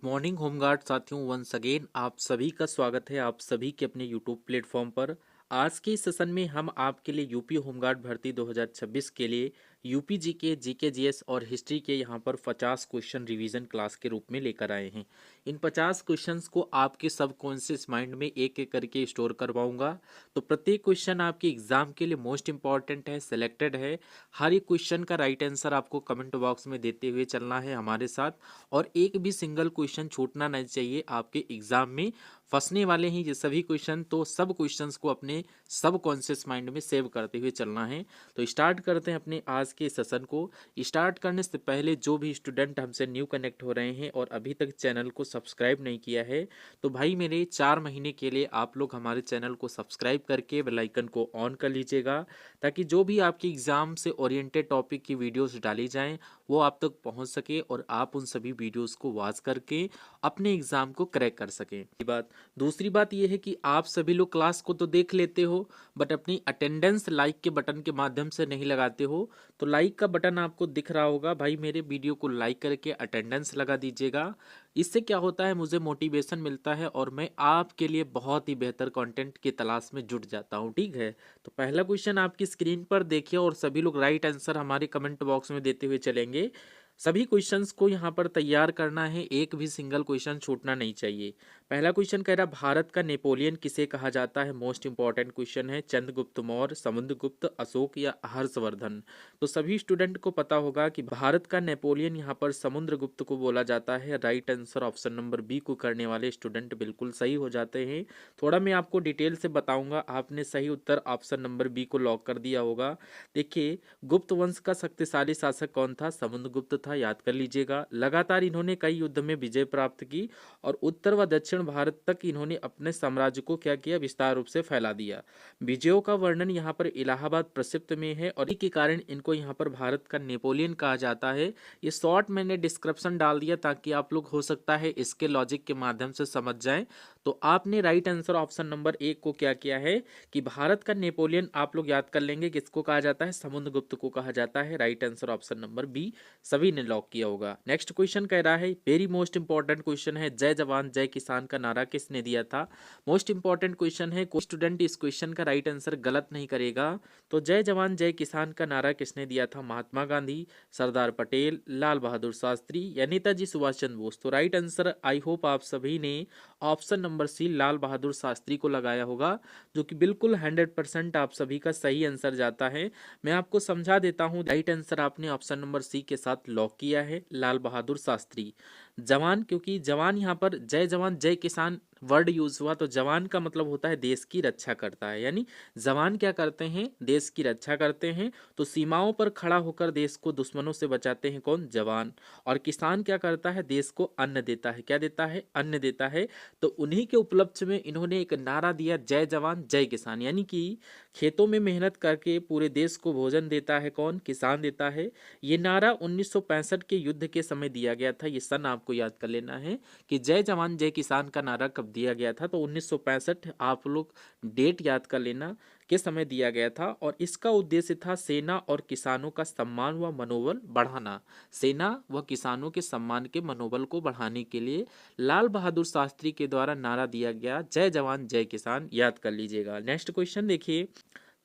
Morning home guard साथियों, once again आप सभी का स्वागत है आप सभी के अपने यूट्यूब प्लेटफॉर्म पर। आज के इस सेशन में हम आपके लिए यूपी होमगार्ड भर्ती 2026 के लिए यूपी जीके, जीके जीएस और हिस्ट्री के यहाँ पर 50 क्वेश्चन रिवीजन क्लास के रूप में लेकर आए हैं। इन 50 क्वेश्चंस को आपके सबकॉन्शियस माइंड में एक एक करके स्टोर करवाऊंगा। तो प्रत्येक क्वेश्चन आपके एग्जाम के लिए मोस्ट इंपॉर्टेंट है, सिलेक्टेड है। हर एक क्वेश्चन का राइट आंसर आपको कमेंट बॉक्स में देते हुए चलना है हमारे साथ, और एक भी सिंगल क्वेश्चन छूटना नहीं चाहिए आपके एग्जाम में। फंसने वाले हैं ये सभी क्वेश्चन, तो सब क्वेश्चंस को अपने सब कॉन्शियस माइंड में सेव करते हुए चलना है। तो स्टार्ट करते हैं अपने आज के सेशन को। स्टार्ट करने से पहले जो भी स्टूडेंट हमसे न्यू कनेक्ट हो रहे हैं और अभी तक चैनल को सब्सक्राइब नहीं किया है, तो भाई मेरे 4 महीने के लिए आप लोग हमारे चैनल को सब्सक्राइब करके बेल आइकन को ऑन कर लीजिएगा, ताकि जो भी आपके एग्जाम से ओरिएंटेड टॉपिक की वीडियोस डाली जाएं वो आप तक पहुंच सके और आप उन सभी वीडियोस को वॉच करके अपने एग्जाम को क्रैक कर सकें। दूसरी बात यह है कि आप सभी लोग क्लास को तो देख लेते हो, बट अपनी अटेंडेंस लाइक के बटन के माध्यम से नहीं लगाते हो। तो लाइक का बटन आपको दिख रहा होगा, भाई मेरे वीडियो को लाइक करके अटेंडेंस लगा दीजिएगा। इससे क्या होता है, मुझे मोटिवेशन मिलता है और मैं आपके लिए बहुत ही बेहतर कंटेंट की तलाश में जुट जाता हूँ। ठीक है, तो पहला क्वेश्चन आपकी स्क्रीन पर देखिए और सभी लोग राइट आंसर हमारे कमेंट बॉक्स में देते हुए चलेंगे। सभी क्वेश्चंस को यहाँ पर तैयार करना है, एक भी सिंगल क्वेश्चन छूटना नहीं चाहिए। पहला क्वेश्चन कह रहा भारत का नेपोलियन किसे कहा जाता है। मोस्ट इंपॉर्टेंट क्वेश्चन है। चंद्रगुप्त मौर्य, समुद्रगुप्त, अशोक या हर्षवर्धन। तो सभी स्टूडेंट को पता होगा कि भारत का नेपोलियन यहाँ पर समुद्रगुप्त को बोला जाता है। Right answer option number B को करने वाले स्टूडेंट बिल्कुल सही हो जाते हैं। थोड़ा मैं आपको डिटेल से बताऊंगा, आपने सही उत्तर ऑप्शन नंबर बी को लॉक कर दिया होगा। देखिए, गुप्त वंश का शक्तिशाली शासक कौन था, समुद्रगुप्त था, याद कर लीजिएगा। लगातार इन्होंने कई युद्ध में विजय प्राप्त की और उत्तर व दक्षिण भारत तक इन्होंने अपने साम्राज्य को क्या किया, विस्तार रूप से फैला दिया। विजयों का वर्णन यहाँ पर इलाहाबाद प्रसिद्ध में है और इसी के कारण इनको यहाँ पर भारत का नेपोलियन कहा जाता है। ये शॉर्ट मैंने डिस्क्रिप्शन डाल दिया ताकि आप लोग हो सकता है इसके लॉजिक के माध्यम से समझ जाएं। तो आपने राइट आंसर ऑप्शन नंबर एक को क्या किया है कि भारत का नेपोलियन आप लोग याद कर लेंगे किसको कहा जाता है, समुद्रगुप्त को कहा जाता है। Right answer option number B सभी ने लॉक किया होगा। नेक्स्ट क्वेश्चन कह रहा है, वेरी मोस्ट इंपॉर्टेंट क्वेश्चन है, जय जवान जय किसान का नारा किसने दिया था। मोस्ट इंपॉर्टेंट क्वेश्चन है, कोई स्टूडेंट इस क्वेश्चन का राइट आंसर गलत नहीं करेगा। तो जय जवान जय किसान का नारा किसने दिया था, महात्मा गांधी, सरदार पटेल, लाल बहादुर शास्त्री या नेताजी सुभाष चंद्र बोस। तो राइट आंसर आई होप आप सभी ने ऑप्शन नंबर सी लाल बहादुर शास्त्री को लगाया होगा, जो कि बिल्कुल 100% आप सभी का सही आंसर जाता है। मैं आपको समझा देता हूं, राइट आंसर आपने ऑप्शन नंबर सी के साथ लॉक किया है, लाल बहादुर शास्त्री। जवान, क्योंकि जवान यहाँ पर जय जवान जय किसान वर्ड यूज हुआ, तो जवान का मतलब होता है देश की रक्षा करता है, यानी जवान क्या करते हैं, देश की रक्षा करते हैं। तो सीमाओं पर खड़ा होकर देश को दुश्मनों से बचाते हैं कौन, जवान। और किसान क्या करता है, देश को अन्न देता है, क्या देता है, अन्न देता है। तो उन्हीं के उपलक्ष्य में इन्होंने एक नारा दिया, जय जवान जय किसान, यानी कि खेतों में मेहनत करके पूरे देश को भोजन देता है कौन, किसान देता है। ये नारा 1965 के युद्ध के समय दिया गया था। ये सन आपको याद कर लेना है कि जय जवान जय किसान का नारा कब दिया गया था। तो 1965 आप लोग डेट याद कर लेना के समय दिया गया था, और इसका उद्देश्य था सेना और किसानों का सम्मान व मनोबल बढ़ाना। सेना व किसानों के सम्मान के मनोबल को बढ़ाने के लिए लाल बहादुर शास्त्री के द्वारा नारा दिया गया, जय जवान जय किसान, याद कर लीजिएगा। नेक्स्ट क्वेश्चन देखिए,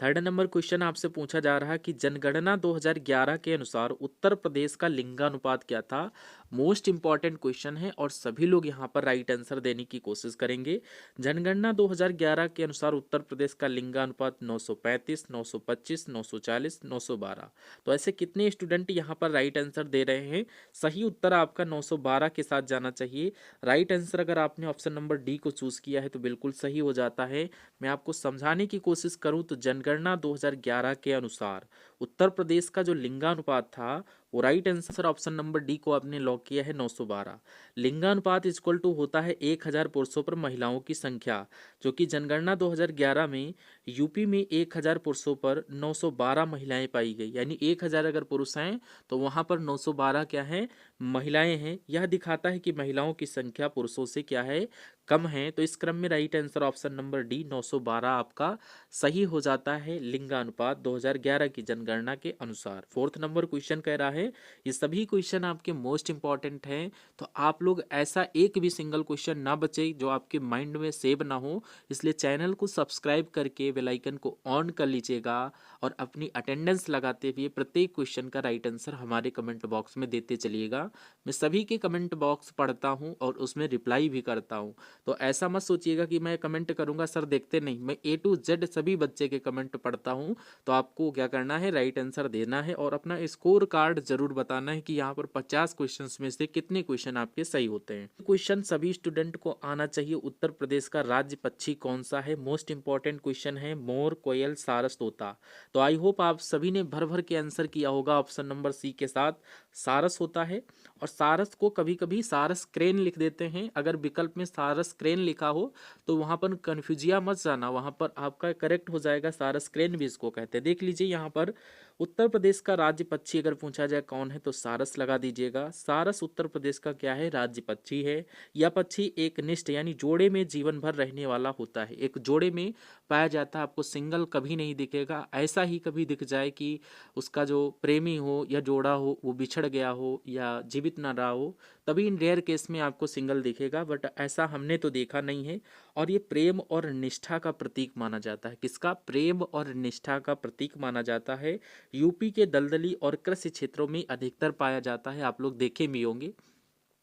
थर्ड नंबर क्वेश्चन आपसे पूछा जा रहा है कि जनगणना 2011 के अनुसार उत्तर प्रदेश का लिंगानुपात क्या था। मोस्ट इंपॉर्टेंट क्वेश्चन है और सभी लोग यहाँ पर राइट आंसर देने की कोशिश करेंगे। जनगणना 2011 के अनुसार उत्तर प्रदेश का लिंगानुपात 935, 925, 940, 912। तो ऐसे कितने स्टूडेंट यहाँ पर राइट आंसर दे रहे हैं। सही उत्तर आपका 912 के साथ जाना चाहिए। राइट आंसर अगर आपने ऑप्शन नंबर डी को चूज किया है तो बिल्कुल सही हो जाता है। मैं आपको समझाने की कोशिश करूं तो जनगणना 2011 के अनुसार उत्तर प्रदेश का जो लिंगानुपात था, वो right answer option number D को आपने लॉक किया है, 912। लिंगानुपात इक्वल टू होता है 1000 पुरुषों पर महिलाओं की संख्या, जो कि जनगणना 2011 में यूपी में 1000 पुरुषों पर 912 महिलाएं पाई गई, यानी 1000 अगर पुरुष हैं तो वहां पर 912 क्या है, महिलाएं हैं। यह दिखाता है कि महिलाओं की संख्या पुरुषों से क्या है, कम है। तो इस क्रम में right answer option number D 912 आपका सही हो जाता है लिंगानुपात 2011 की जनगणना के अनुसार। फोर्थ नंबर क्वेश्चन कह रहा है, ये सभी क्वेश्चन आपके मोस्ट इंपॉर्टेंट हैं, तो आप लोग ऐसा एक भी सिंगल क्वेश्चन ना बचे जो आपके माइंड में सेव ना हो, इसलिए चैनल को सब्सक्राइब करके बेल आइकन को ऑन कर लीजिएगा और अपनी अटेंडेंस लगाते हुए प्रत्येक क्वेश्चन का राइट आंसर हमारे कमेंट बॉक्स में देते चलिएगा। मैं सभी के कमेंट बॉक्स पढ़ता हूँ और उसमें रिप्लाई भी करता हूँ, तो ऐसा मत सोचिएगा कि मैं कमेंट करूंगा सर देखते नहीं, मैं ए टू जेड सभी बच्चे के कमेंट पढ़ता हूँ। तो आपको क्या करना है, राइट आंसर देना है और अपना स्कोर कार्ड जरूर बताना है कि यहाँ पर 50 क्वेश्चंस में से कितने क्वेश्चन आपके सही होते हैं। क्वेश्चन सभी स्टूडेंट को आना चाहिए, उत्तर प्रदेश का राज्य पक्षी कौन सा है, मोस्ट इंपॉर्टेंट क्वेश्चन है, मोर, कोयल, सारस, तोता। तो आई होप आप सभी ने भर भर के आंसर किया होगा ऑप्शन नंबर सी के साथ, सारस होता है। और सारस को कभी कभी सारस क्रेन लिख देते हैं, अगर विकल्प में सारस क्रेन लिखा हो तो वहां पर कन्फ्यूजिया मत जाना, वहां पर आपका करेक्ट हो जाएगा सारस क्रेन भी इसको कहते हैं। देख लीजिए यहाँ पर उत्तर प्रदेश का राज्य पक्षी अगर पूछा जाए कौन है तो सारस लगा दीजिएगा। सारस उत्तर प्रदेश का क्या है, राज्य पक्षी है। यह पक्षी एक निष्ठ यानी जोड़े में जीवन भर रहने वाला होता है, एक जोड़े में पाया जाता है, आपको सिंगल कभी नहीं दिखेगा। ऐसा ही कभी दिख जाए कि उसका जो प्रेमी हो या जोड़ा हो वो बिछड़ गया हो या जीवित ना रहा हो, तभी इन रेयर केस में आपको सिंगल दिखेगा, बट ऐसा हमने तो देखा नहीं है। और ये प्रेम और निष्ठा का प्रतीक माना जाता है, किसका, प्रेम और निष्ठा का प्रतीक माना जाता है। यूपी के दलदली और कृषि क्षेत्रों में अधिकतर पाया जाता है, आप लोग देखे भी होंगे,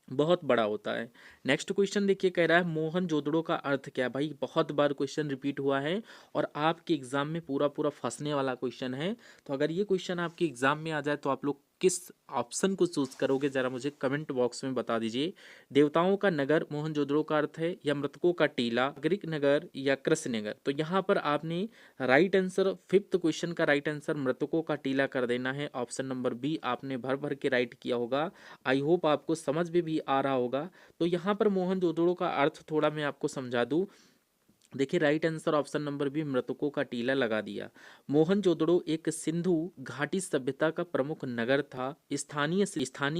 बहुत बड़ा होता है। नेक्स्ट क्वेश्चन देखिए, कह रहा है मोहनजोदड़ो का अर्थ क्या है। भाई बहुत बार क्वेश्चन रिपीट हुआ है और आपके एग्जाम में पूरा पूरा फंसने वाला क्वेश्चन है। तो अगर ये क्वेश्चन आपके एग्जाम में आ जाए तो आप लोग किस ऑप्शन को चूज करोगे, जरा मुझे कमेंट बॉक्स में बता दीजिए। देवताओं का नगर मोहनजोदड़ो का अर्थ है, या मृतकों का टीला, नागरिक नगर, या कृषि नगर। तो यहाँ पर आपने राइट आंसर, फिफ्थ क्वेश्चन का राइट आंसर मृतकों का टीला कर देना है। ऑप्शन नंबर बी आपने भर भर के राइट किया होगा। आई होप आपको समझ में भी आ रहा होगा। तो यहाँ पर मोहनजोदड़ो का अर्थ थोड़ा मैं आपको समझा दूं। देखिए right answer option number B मृतकों का टीला लगा दिया। मोहनजोदड़ो एक सिंधु घाटी सभ्यता का प्रमुख नगर था। स्थानीय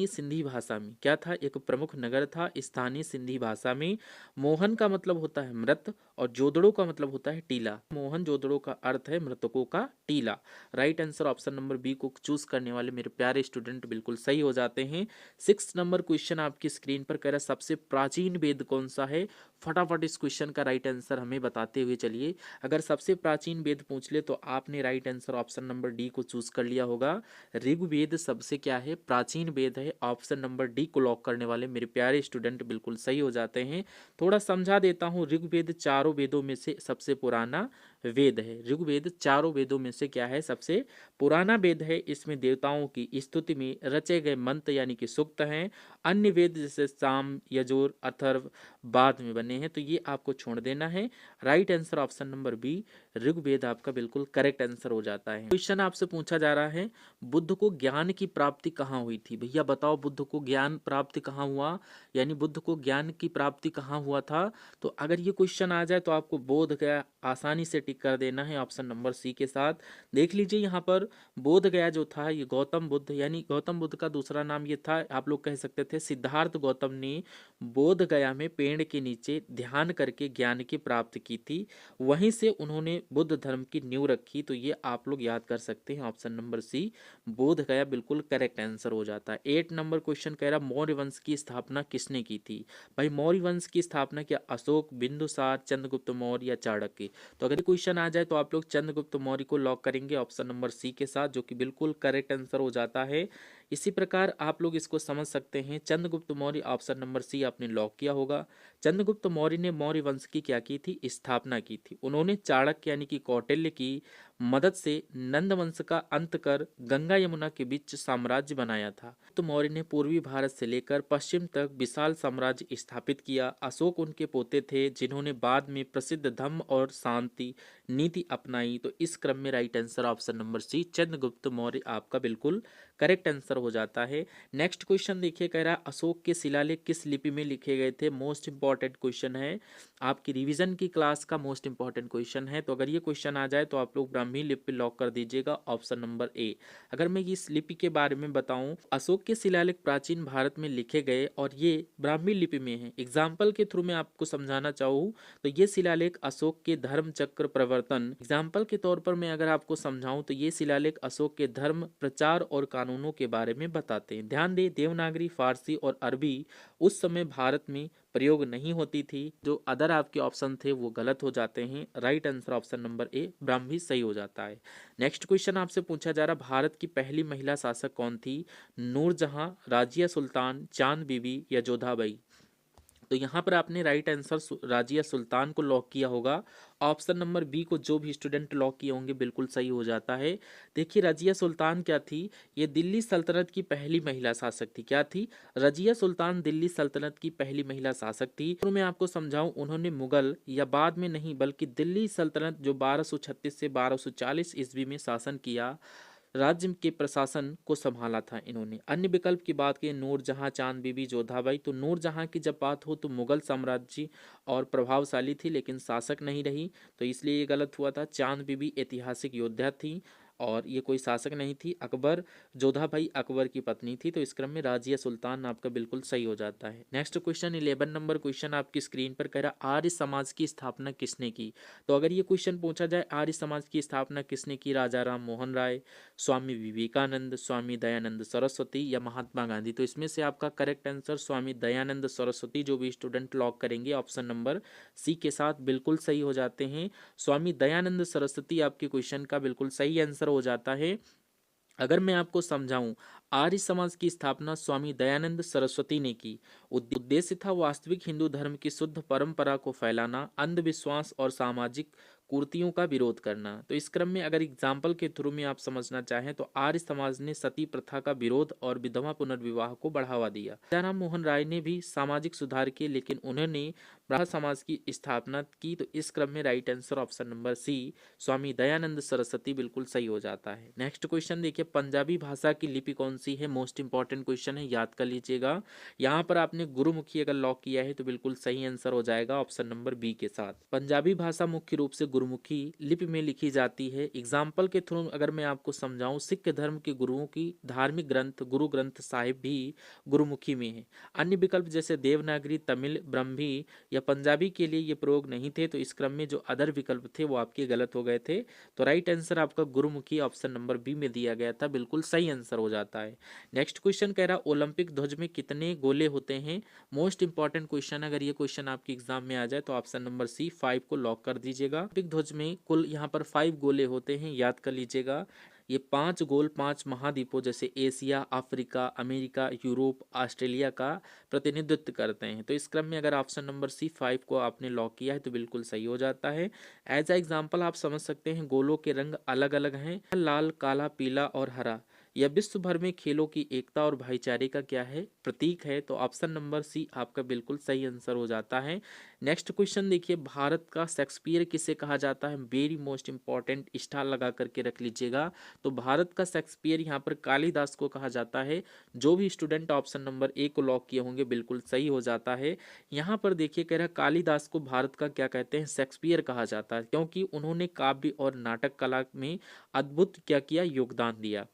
सिंधी भाषा में क्या था, एक प्रमुख नगर था स्थानीय सिंधी भाषा में। मोहन का मतलब होता है मृत और जोदड़ो का मतलब होता है टीला। मोहनजोदड़ो का अर्थ है मृतकों का टीला। Right answer option number B को चूज करने वाले मेरे प्यारे स्टूडेंट बिल्कुल सही हो जाते हैं। 6 नंबर क्वेश्चन आपकी स्क्रीन पर कह रहा है सबसे प्राचीन वेद कौन सा है। फटाफट इस क्वेश्चन का राइट आंसर हमें बताते हुए चलिए। अगर सबसे प्राचीन वेद पूछ ले तो आपने right answer option number D को चूज कर लिया होगा। ऋग्वेद सबसे क्या है, प्राचीन वेद है। ऑप्शन नंबर डी को लॉक करने वाले मेरे प्यारे स्टूडेंट बिल्कुल सही हो जाते हैं। थोड़ा समझा देता हूँ, ऋग्वेद चारों वेदों में से सबसे पुराना वेद है। ऋग्वेद चारों वेदों में से क्या है, सबसे पुराना वेद है। इसमें देवताओं की स्तुति में रचे गए मंत्र यानी कि सूक्त हैं। अन्य वेद जैसे साम, यजुर, अथर्व बाद में बने हैं, तो ये आपको छोड़ देना है। Right answer option number B Rigveda आपका बिल्कुल करेक्ट आंसर हो जाता है। क्वेश्चन आपसे पूछा जा रहा है बुद्ध को ज्ञान की प्राप्ति कहाँ हुई थी। भैया बताओ बुद्ध को ज्ञान प्राप्ति कहाँ हुआ, यानी बुद्ध को ज्ञान की प्राप्ति कहाँ हुआ था। तो अगर ये क्वेश्चन आ जाए तो आपको बोध गया आसानी से टिक कर देना है ऑप्शन नंबर सी के साथ। देख लीजिए यहाँ पर बोध गया जो था ये गौतम बुद्ध, यानी गौतम बुद्ध का दूसरा नाम ये था, आप लोग कह सकते थे सिद्धार्थ गौतम ने बोध गया में पेड़ के नीचे ध्यान करके ज्ञान की प्राप्ति की थी। वहीं से उन्होंने बुद्ध धर्म की नींव रखी। तो ये आप लोग याद कर सकते हैं ऑप्शन नंबर सी बोध गया बिल्कुल करेक्ट आंसर हो जाता है। 8 नंबर क्वेश्चन कह रहा मौर्य वंश की स्थापना किसने की थी। भाई मौर्य वंश की स्थापना क्या अशोक, बिंदुसार, चंद्रगुप्त मौर्य या चाणक्य। तो अगर क्वेश्चन आ जाए तो आप लोग चंद्रगुप्त मौर्य को लॉक करेंगे ऑप्शन नंबर सी के साथ, जो कि बिल्कुल करेक्ट आंसर हो जाता है। इसी प्रकार आप लोग इसको समझ सकते हैं, Chandragupta Maurya option number C आपने लॉक किया होगा। चंद्रगुप्त मौर्य ने मौर्य वंश की क्या की थी, स्थापना की थी। उन्होंने चाणक्य यानी कि कौटिल्य की मदद से नंद वंश का अंत कर गंगा यमुना के बीच साम्राज्य बनाया था। तो मौर्य ने पूर्वी भारत से लेकर पश्चिम तक विशाल साम्राज्य स्थापित किया। अशोक उनके पोते थे जिन्होंने बाद में प्रसिद्ध धम्म और शांति नीति अपनाई। तो इस क्रम में right answer option number C Chandragupta Maurya आपका बिल्कुल करेक्ट आंसर हो जाता है। नेक्स्ट क्वेश्चन देखिए, कह रहा है अशोक के शिलालेख किस लिपि में लिखे गए थे। मोस्ट इंपॉर्टेंट क्वेश्चन है, आपकी रिवीजन की क्लास का मोस्ट इंपॉर्टेंट क्वेश्चन है। तो अगर ये क्वेश्चन आ जाए तो आप लोग ब्राह्मी लिपि लॉक कर दीजिएगा ऑप्शन नंबर ए। अगर मैं इस लिपि के बारे में बताऊं, अशोक के शिलालेख प्राचीन भारत में लिखे गए और ये ब्राह्मी लिपि में है। एग्जाम्पल के थ्रू मैं आपको समझाना चाहूँ तो ये शिलालेख अशोक के धर्म चक्र प्रवर्तन, एग्जाम्पल के तौर पर मैं अगर आपको समझाऊं तो ये शिलालेख अशोक के धर्म प्रचार और कानूनों के बारे में बताते हैं। ध्यान दें, देवनागरी, फारसी और अरबी उस समय भारत में प्रयोग नहीं होती थी। जो अदर आपके ऑप्शन थे वो गलत हो जाते हैं। राइट आंसर ऑप्शन नंबर ए ब्राह्मी सही हो जाता है। नेक्स्ट क्वेश्चन आपसे पूछा जा रहा, भारत की पहली महिला शासक कौन थी। नूरजहां, राजिया सुल्तान, चांद बीबी या जोधाबाई। तो यहाँ पर आपने राइट आंसर राजिया सुल्तान को लॉक किया होगा। ऑप्शन नंबर बी को जो भी स्टूडेंट लॉक किए होंगे बिल्कुल सही हो जाता है। देखिए रजिया सुल्तान क्या थी, ये दिल्ली सल्तनत की पहली महिला शासक थी। क्या थी, रजिया सुल्तान दिल्ली सल्तनत की पहली महिला शासक थी। तो मैं आपको समझाऊं, उन्होंने मुगल या बाद में नहीं बल्कि दिल्ली सल्तनत जो 1236 से 1240 ईस्वी में शासन किया, राज्य के प्रशासन को संभाला था इन्होंने। अन्य विकल्प की बात करें, नूरजहां, चांद बीबी, जोधाबाई, तो नूरजहां की जब बात हो तो मुगल साम्राज्य और प्रभावशाली थी लेकिन शासक नहीं रही, तो इसलिए ये गलत हुआ था। चांद बीबी ऐतिहासिक योद्धा थी और ये कोई शासक नहीं थी। अकबर, जोधाबाई अकबर की पत्नी थी। तो इस क्रम में राजिया सुल्तान आपका बिल्कुल सही हो जाता है। नेक्स्ट क्वेश्चन 11 नंबर क्वेश्चन आपकी स्क्रीन पर कह रहा, आर्य समाज की स्थापना किसने की। तो अगर ये क्वेश्चन पूछा जाए आर्य समाज की स्थापना किसने की, राजा राम मोहन राय, स्वामी विवेकानंद, स्वामी दयानंद सरस्वती या महात्मा गांधी। तो इसमें से आपका करेक्ट आंसर स्वामी दयानंद सरस्वती, जो भी स्टूडेंट लॉक करेंगे ऑप्शन नंबर सी के साथ बिल्कुल सही हो जाते हैं। स्वामी दयानंद सरस्वती आपके क्वेश्चन का बिल्कुल सही आंसर हो जाता है। अगर मैं आपको समझाऊं, आर्य समाज की स्थापना स्वामी दयानंद सरस्वती ने की। उद्देश्य था वास्तविक हिंदू धर्म की शुद्ध परंपरा को फैलाना, अंधविश्वास और सामाजिक कुरीतियों का विरोध करना। तो इस क्रम में अगर एग्जाम्पल के थ्रू में आप समझना चाहें तो आर्य समाज ने सती प्रथा का विरोध और विधवा पुनर्विवाह को बढ़ावा दिया। राजा राम मोहन राय ने भी सामाजिक सुधार किए लेकिन उन्होंने ब्राह्मण समाज की स्थापना की। तो इस क्रम में right answer option number C Swami Dayanand Saraswati बिल्कुल सही हो जाता है। नेक्स्ट क्वेश्चन देखिए, पंजाबी भाषा की लिपि कौन सी है। मोस्ट इंपॉर्टेंट क्वेश्चन है, याद कर लीजिएगा। यहाँ पर आपने गुरुमुखी अगर लॉक किया है तो बिल्कुल सही आंसर हो जाएगा ऑप्शन नंबर बी के साथ। पंजाबी भाषा मुख्य रूप से गुरुमुखी लिपि में लिखी जाती है। एग्जाम्पल के थ्रू अगर मैं आपको समझाऊं, सिख धर्म के गुरुओं की धार्मिक ग्रंथ गुरु ग्रंथ साहिब भी गुरुमुखी में है। अन्य विकल्प जैसे देवनागरी, तमिल, ब्रह्मी या पंजाबी के लिए ये प्रयोग नहीं थे। तो इस क्रम में जो अदर विकल्प थे वो आपके गलत हो गए थे। तो राइट आंसर आपका गुरुमुखी ऑप्शन नंबर बी में दिया गया था, बिल्कुल सही आंसर हो जाता है। नेक्स्ट क्वेश्चन कह रहा, ओलंपिक ध्वज में कितने गोले होते हैं। मोस्ट इंपॉर्टेंट क्वेश्चन, अगर ये क्वेश्चन आपके एग्जाम में आ जाए तो ऑप्शन नंबर सी 5 को लॉक कर दीजिएगा। ओलंपिक ध्वज में कुल यहाँ पर 5 गोले होते हैं, याद कर लीजिएगा। ये 5 गोल 5 महाद्वीपों जैसे Asia, Africa, America, Europe, Australia का प्रतिनिधित्व करते हैं। तो इस क्रम में अगर ऑप्शन नंबर सी 5 को आपने लॉक किया है तो बिल्कुल सही हो जाता है। एज अ एग्जाम्पल आप समझ सकते हैं, गोलों के रंग अलग अलग हैं, लाल, काला, पीला और हरा। यह विश्व भर में खेलों की एकता और भाईचारे का क्या है, प्रतीक है। तो ऑप्शन नंबर सी आपका बिल्कुल सही आंसर हो जाता है। नेक्स्ट क्वेश्चन देखिए, भारत का शेक्सपियर किसे कहा जाता है। वेरी मोस्ट इंपॉर्टेंट, स्टार लगा करके रख लीजिएगा। तो भारत का शेक्सपियर यहाँ पर कालिदास को कहा जाता है। जो भी स्टूडेंट ऑप्शन नंबर ए को लॉक किए होंगे बिल्कुल सही हो जाता है। यहाँ पर देखिए कह रहा है कालिदास को भारत का क्या कहते हैं, शेक्सपियर कहा जाता है, क्योंकि उन्होंने काव्य और नाटक कला में अद्भुत क्या किया, योगदान दिया।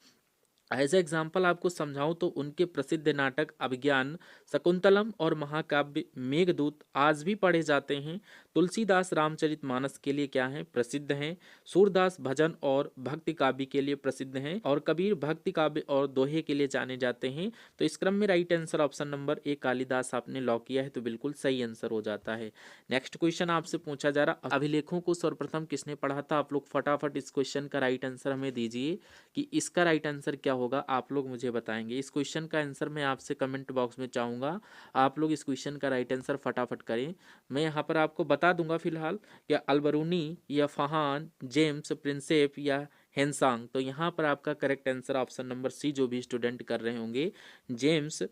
एज ए एग्जाम्पल आपको समझाऊं तो उनके प्रसिद्ध नाटक अभिज्ञान, शकुंतलम और महाकाव्य मेघदूत आज भी पढ़े जाते हैं। तुलसीदास रामचरितमानस के लिए क्या है, प्रसिद्ध हैं। सूरदास भजन और भक्ति काव्य के लिए प्रसिद्ध हैं और कबीर भक्ति काव्य और दोहे के लिए जाने जाते हैं। तो इस क्रम में राइट आंसर ऑप्शन नंबर ए कालिदास आपने लॉक किया है तो बिल्कुल सही आंसर हो जाता है। नेक्स्ट क्वेश्चन आपसे पूछा जा रहा, अभिलेखों को सर्वप्रथम किसने पढ़ा था। आप लोग फटाफट इस क्वेश्चन का राइट आंसर हमें दीजिए कि इसका राइट आंसर क्या होगा आप लोग मुझे बताएंगे। इस क्वेश्चन का आंसर मैं आपसे कमेंट बॉक्स में चाहूँगा, आप लोग इस क्वेश्चन का राइट आंसर फटाफट करें। मैं यहाँ पर आपको बता दूंगा फिलहाल, या अलबरूनी या फहान, जेम्स, प्रिंसेप या हेनसांग। तो यहाँ पर आपका correct answer option number C, जो भी स्टूडेंट कर रहे होंगे, जेम्स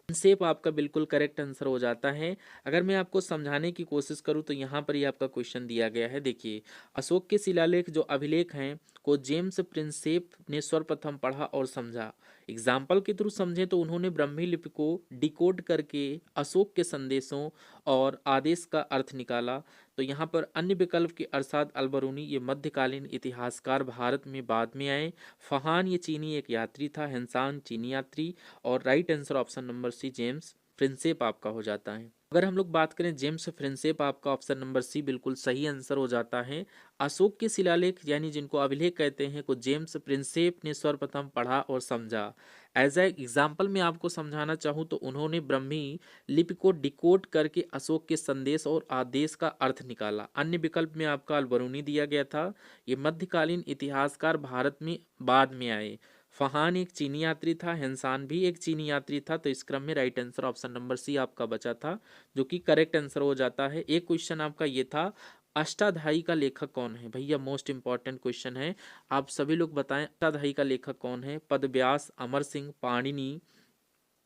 सेप आपका बिल्कुल करेक्ट आंसर हो जाता है। अगर मैं आपको समझाने की कोशिश करूं तो यहाँ पर ही आपका क्वेश्चन दिया गया है। देखिए, अशोक के शिलालेख जो अभिलेख हैं को जेम्स प्रिंसेप ने सर्वप्रथम पढ़ा और समझा। एग्जाम्पल के थ्रू समझें तो उन्होंने ब्राह्मी लिपि को डिकोड करके अशोक के संदेशों और आदेश का अर्थ निकाला। तो यहाँ पर अन्य विकल्प के अरसाद अलबरूनी ये मध्यकालीन इतिहासकार भारत में बाद में आए। फहान ये चीनी एक यात्री था, हिंसान चीनी यात्री, और right answer option number C James Prinsep आपका हो जाता है। अगर हम लोग बात करें जेम्स फ्रिंसेप, आपका ऑप्शन नंबर सी बिल्कुल सही आंसर हो जाता है। अशोक के शिलालेख यानी जिनको अभिलेख कहते हैं को जेम्स प्रिंसेप ने सर्वप्रथम पढ़ा और समझा। एज ए एग्जाम्पल मैं आपको समझाना चाहूँ तो उन्होंने ब्राह्मी लिपि को डिकोड करके अशोक के संदेश और आदेश का अर्थ निकाला। अन्य विकल्प में आपका अलबरूनी दिया गया था, ये मध्यकालीन इतिहासकार भारत में बाद में आए। फहान एक चीनी यात्री था, हिंसान भी एक चीनी यात्री था। तो इस क्रम में right answer option number C आपका बचा था, जो कि करेक्ट आंसर हो जाता है। एक क्वेश्चन आपका ये था, अष्टाध्यायी का लेखक कौन है? भैया मोस्ट इंपॉर्टेंट क्वेश्चन है, आप सभी लोग बताएं अष्टाध्यायी का लेखक कौन है? पदव्यास, अमर सिंह, पाणिनि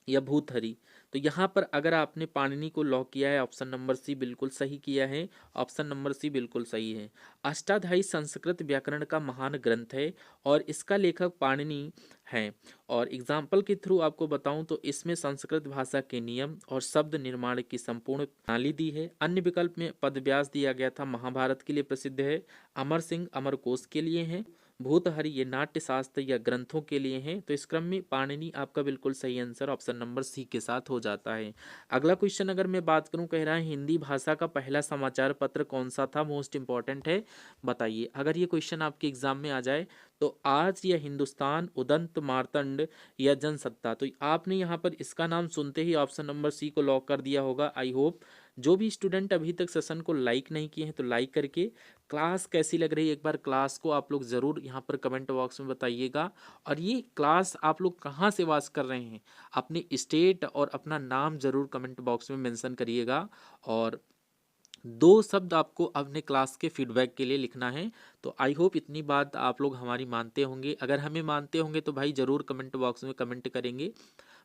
या भूतहरि? तो यहाँ पर अगर आपने पाणिनि को लॉक किया है, ऑप्शन नंबर सी बिल्कुल सही किया है, ऑप्शन नंबर सी बिल्कुल सही है। अष्टाध्यायी संस्कृत व्याकरण का महान ग्रंथ है और इसका लेखक पाणिनि है। और एग्जाम्पल के थ्रू आपको बताऊं तो इसमें संस्कृत भाषा के नियम और शब्द निर्माण की संपूर्ण प्रणाली दी है। अन्य विकल्प में पदव्यास दिया गया था, महाभारत के लिए प्रसिद्ध है। अमर सिंह अमरकोश के लिए है। भूतहरि ये नाट्य शास्त्र या ग्रंथों के लिए हैं। तो इस क्रम में पाणिनि आपका बिल्कुल सही आंसर ऑप्शन नंबर सी के साथ हो जाता है। अगला क्वेश्चन अगर मैं बात करूं, कह रहा है हिंदी भाषा का पहला समाचार पत्र कौन सा था? मोस्ट इंपॉर्टेंट है, बताइए। अगर ये क्वेश्चन आपके एग्जाम में आ जाए तो आज या हिंदुस्तान, उदंत, मार्तंड या जनसत्ता? तो आपने यहाँ पर इसका नाम सुनते ही ऑप्शन नंबर सी को लॉक कर दिया होगा। आई होप जो भी स्टूडेंट अभी तक सेशन को लाइक नहीं किए हैं तो लाइक करके, क्लास कैसी लग रही है एक बार क्लास को आप लोग ज़रूर यहाँ पर कमेंट बॉक्स में बताइएगा। और ये क्लास आप लोग कहाँ से वॉच कर रहे हैं, अपने स्टेट और अपना नाम ज़रूर कमेंट बॉक्स में मेंशन करिएगा। और दो शब्द आपको अपने क्लास के फीडबैक के लिए लिखना है। तो आई होप इतनी बात आप लोग हमारी मानते होंगे। अगर हमें मानते होंगे तो भाई ज़रूर कमेंट बॉक्स में कमेंट करेंगे।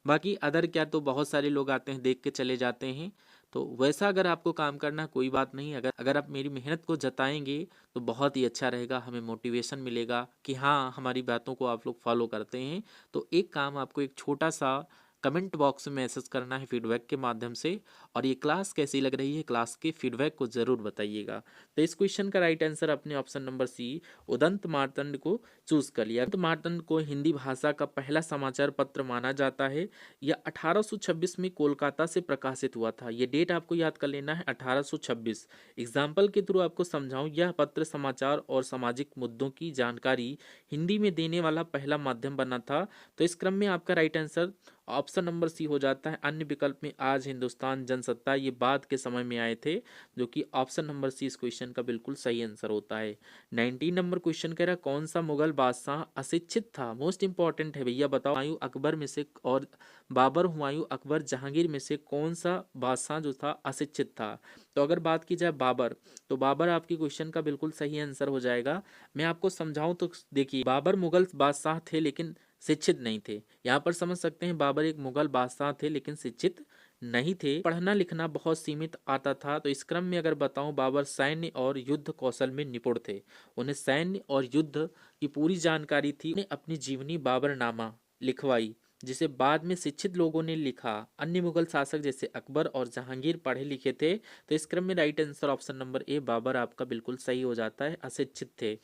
बाकी अदर क्या, तो बहुत सारे लोग आते हैं देख के चले जाते हैं। तो वैसा अगर आपको काम करना है कोई बात नहीं, अगर अगर आप मेरी मेहनत को जताएंगे तो बहुत ही अच्छा रहेगा, हमें मोटिवेशन मिलेगा कि हाँ हमारी बातों को आप लोग फॉलो करते हैं। तो एक काम आपको, एक छोटा सा कमेंट बॉक्स में मैसेज करना है फीडबैक के माध्यम से, और ये क्लास कैसी लग रही है क्लास के फीडबैक को ज़रूर बताइएगा। तो इस क्वेश्चन का राइट आंसर अपने option number C Udant Martand को चूज कर लिया। उदंत मार्तंड को हिंदी भाषा का पहला समाचार पत्र माना जाता है। यह 1826 में कोलकाता से प्रकाशित हुआ था। ये डेट आपको याद कर लेना है, 1826। एग्जाम्पल के थ्रू आपको समझाऊं, यह पत्र समाचार और सामाजिक मुद्दों की जानकारी हिंदी में देने वाला पहला माध्यम बना था। तो इस क्रम में आपका right answer option number C हो जाता है। अन्य विकल्प में आज, हिंदुस्तान, जनसत्ता ये बाद के समय में आए थे, जो कि ऑप्शन नंबर सी इस क्वेश्चन का बिल्कुल सही आंसर होता है। 19 नंबर क्वेश्चन कह रहा है, कौन सा मुगल बादशाह अशिक्षित था? मोस्ट इंपॉर्टेंट है भैया, बताओ। हुमायूं अकबर में से और बाबर, हुमायूं अकबर, जहांगीर में से कौन सा बादशाह जो था अशिक्षित था? तो अगर बात की जाए बाबर, तो बाबर आपकी क्वेश्चन का बिल्कुल सही आंसर हो जाएगा। मैं आपको समझाऊं तो देखिए, बाबर मुगल बादशाह थे लेकिन शिक्षित नहीं थे। यहाँ पर समझ सकते हैं बाबर एक मुगल बादशाह थे लेकिन शिक्षित नहीं थे, पढ़ना लिखना बहुत सीमित आता था। तो इस क्रम में अगर बताऊं, बाबर सैन्य और युद्ध कौशल में निपुण थे। उन्हें सैन्य और युद्ध की पूरी जानकारी थी। उन्हें अपनी जीवनी बाबरनामा लिखवाई, जिसे बाद में शिक्षित लोगों ने लिखा। अन्य मुगल शासक जैसे अकबर और जहांगीर पढ़े लिखे थे। तो इस क्रम में right answer option number A Babur आपका बिल्कुल सही हो जाता है, अशिक्षित थे।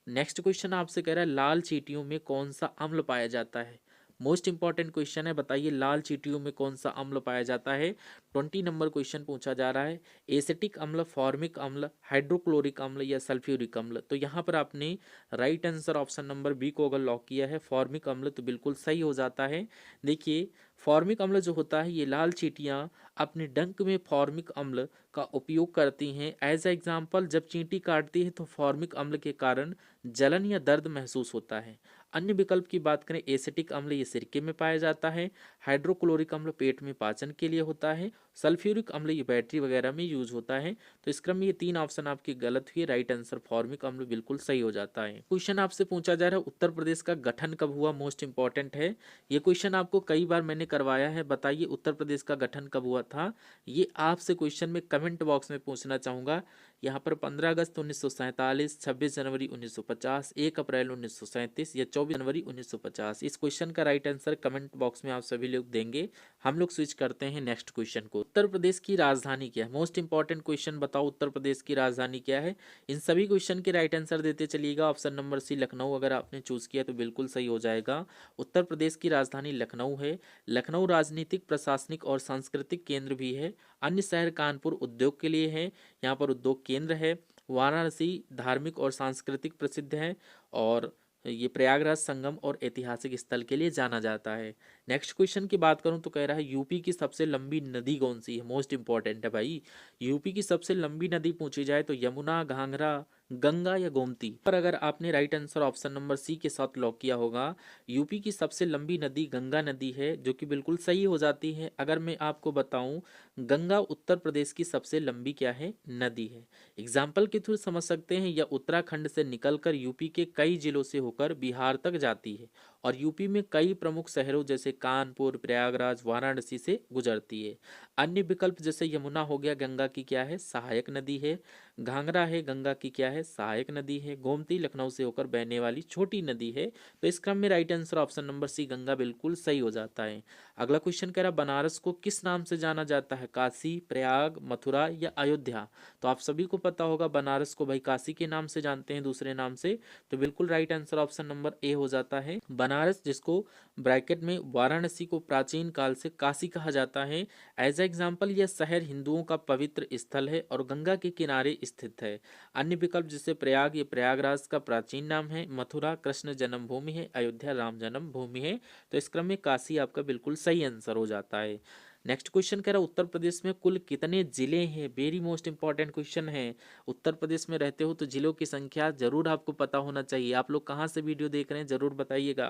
नेक्स्ट क्वेश्चन आपसे कह रहा है, लाल चींटियों में कौन सा अम्ल पाया जाता है? मोस्ट इंपॉर्टेंट क्वेश्चन है, बताइए लाल चींटियों में कौन सा अम्ल पाया जाता है? 20 नंबर क्वेश्चन पूछा जा रहा है। एसिटिक अम्ल, फॉर्मिक अम्ल, हाइड्रोक्लोरिक अम्ल या सल्फ्यूरिक अम्ल? तो यहाँ पर आपने right answer option number B को अगर लॉक किया है, फॉर्मिक अम्ल, तो बिल्कुल सही हो जाता है। देखिए, फॉर्मिक अम्ल जो होता है, ये लाल चींटियाँ अपने डंक में फॉर्मिक अम्ल का उपयोग करती हैं। एज ए एग्जाम्पल, जब चींटी काटती है तो फॉर्मिक अम्ल के कारण जलन या दर्द महसूस होता है। अन्य विकल्प की बात करें, एसिटिक अम्ल ये सिरके में पाया जाता है, हाइड्रोक्लोरिक अम्ल पेट में पाचन के लिए होता है, सल्फ्यूरिक अम्ल ये बैटरी वगैरह में यूज होता है। तो इस क्रम में ये 3 ऑप्शन आपके गलत हुए, राइट आंसर फॉर्मिक अम्ल बिल्कुल सही हो जाता है। क्वेश्चन आपसे पूछा जा रहा है उत्तर प्रदेश का गठन कब हुआ, मोस्ट इंपॉर्टेंट है। ये क्वेश्चन आपको कई बार मैंने करवाया है, बताइए उत्तर प्रदेश का गठन कब हुआ था। ये आपसे क्वेश्चन में कमेंट बॉक्स में पूछना चाहूंगा। यहाँ पर 15 अगस्त 1947, 26 जनवरी 1950, 1 अप्रैल 1937 या 24 जनवरी 1950। इस क्वेश्चन का राइट आंसर कमेंट बॉक्स में आप सभी लोग देंगे। हम लोग स्विच करते हैं नेक्स्ट क्वेश्चन को। उत्तर प्रदेश की राजधानी क्या है, मोस्ट इंपॉर्टेंट क्वेश्चन, बताओ उत्तर प्रदेश की राजधानी क्या है। इन सभी क्वेश्चन के राइट आंसर देते चलिएगा। ऑप्शन नंबर सी लखनऊ अगर आपने चूज किया तो बिल्कुल सही हो जाएगा। उत्तर प्रदेश की राजधानी लखनऊ है। लखनऊ राजनीतिक, प्रशासनिक और सांस्कृतिक केंद्र भी है। अन्य शहर कानपुर उद्योग के लिए है, यहाँ पर उद्योग केंद्र है। वाराणसी धार्मिक और सांस्कृतिक प्रसिद्ध है, और ये प्रयागराज संगम और ऐतिहासिक स्थल के लिए जाना जाता है। नेक्स्ट क्वेश्चन की बात करूं तो कह रहा है यूपी की सबसे लंबी नदी कौन सी है, मोस्ट इंपॉर्टेंट है भाई। यूपी की सबसे लंबी नदी पूछी जाए तो यमुना, घाघरा, गंगा या गोमती। पर अगर आपने right answer option number C के साथ लॉक किया होगा, यूपी की सबसे लंबी नदी गंगा नदी है, जो कि बिल्कुल सही हो जाती है। अगर मैं आपको बताऊं, गंगा उत्तर प्रदेश की सबसे लंबी क्या है, नदी है। एग्जाम्पल के थ्रू समझ सकते हैं, यह उत्तराखंड से निकलकर यूपी के कई जिलों से होकर बिहार तक जाती है, और यूपी में कई प्रमुख शहरों जैसे कानपुर, प्रयागराज, वाराणसी से गुजरती है। अन्य विकल्प जैसे यमुना हो गया, गंगा की क्या है, सहायक नदी है। घाघरा है, गंगा की क्या है, सहायक नदी है। गोमती लखनऊ से होकर बहने वाली छोटी नदी है। तो इस क्रम में right answer option number C Ganga बिल्कुल सही हो जाता है। अगला क्वेश्चन कह रहा बनारस को किस नाम से जाना जाता है, काशी, प्रयाग, मथुरा या अयोध्या। तो आप सभी को पता होगा बनारस को भाई काशी के नाम से जानते हैं, दूसरे नाम से। तो बिल्कुल राइट आंसर ऑप्शन नंबर ए हो जाता है। बनारस, जिसको ब्रैकेट में वाराणसी को प्राचीन काल से काशी कहा जाता है। एज एग्जाम्पल यह शहर हिंदुओं का पवित्र स्थल है और गंगा के किनारे स्थित है। अन्य विकल्प जैसे प्रयाग, ये प्रयागराज का प्राचीन नाम है। मथुरा कृष्ण जन्मभूमि है। अयोध्या राम जन्मभूमि है। तो इस क्रम में काशी आपका बिल्कुल सही आंसर हो जाता है। नेक्स्ट क्वेश्चन कह रहा है उत्तर प्रदेश में कुल कितने जिले हैं, वेरी मोस्ट इंपॉर्टेंट क्वेश्चन है। उत्तर प्रदेश में रहते हो तो जिलों की संख्या जरूर आपको पता होना चाहिए। आप लोग कहाँ से वीडियो देख रहे हैं जरूर बताइएगा।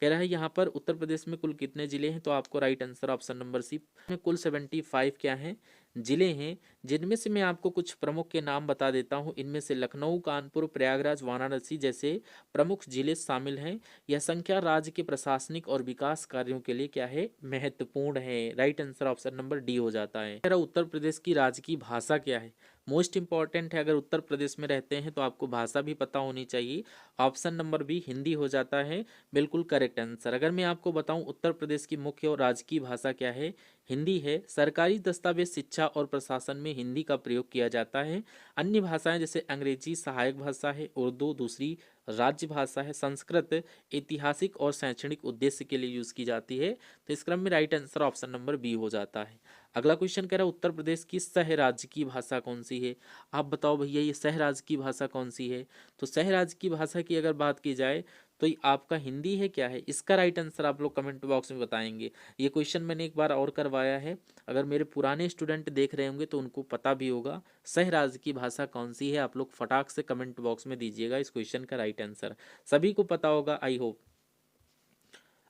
कह रहा है यहाँ पर उत्तर प्रदेश में कुल कितने जिले हैं, तो आपको right answer option number C में कुल 75 क्या है, जिले हैं। जिनमें से मैं आपको कुछ प्रमुख के नाम बता देता हूँ। इनमें से लखनऊ, कानपुर, प्रयागराज, वाराणसी जैसे प्रमुख जिले शामिल हैं। यह संख्या राज्य के प्रशासनिक और विकास कार्यों के लिए क्या है, महत्वपूर्ण है। Right answer option number D हो जाता है। मेरा उत्तर प्रदेश की राज्य की भाषा क्या है, मोस्ट इंपॉर्टेंट है। अगर उत्तर प्रदेश में रहते हैं तो आपको भाषा भी पता होनी चाहिए। ऑप्शन नंबर बी हिंदी हो जाता है, बिल्कुल करेक्ट आंसर। अगर मैं आपको बताऊं उत्तर प्रदेश की मुख्य और राजकीय भाषा क्या है, हिंदी है। सरकारी दस्तावेज, शिक्षा और प्रशासन में हिंदी का प्रयोग किया जाता है। अन्य भाषाएं जैसे अंग्रेजी सहायक भाषा है, उर्दू दूसरी राज्य भाषा है, संस्कृत ऐतिहासिक और शैक्षणिक उद्देश्य के लिए यूज की जाती है। तो इस क्रम में right answer option number B हो जाता है। अगला क्वेश्चन कह रहा है उत्तर प्रदेश की सह राज्य की भाषा कौन सी है। आप बताओ भैया ये सह राज्य की भाषा कौन सी है। तो सह राज्य की भाषा की अगर बात की जाए तो ये आपका हिंदी है, क्या है इसका राइट आंसर आप लोग कमेंट बॉक्स में बताएंगे। ये क्वेश्चन मैंने एक बार और करवाया है, अगर मेरे पुराने स्टूडेंट देख रहे होंगे तो उनको पता भी होगा। सह राज्य की भाषा कौन सी है, आप लोग फटाक से कमेंट बॉक्स में दीजिएगा इस क्वेश्चन का राइट आंसर। सभी को पता होगा आई होप।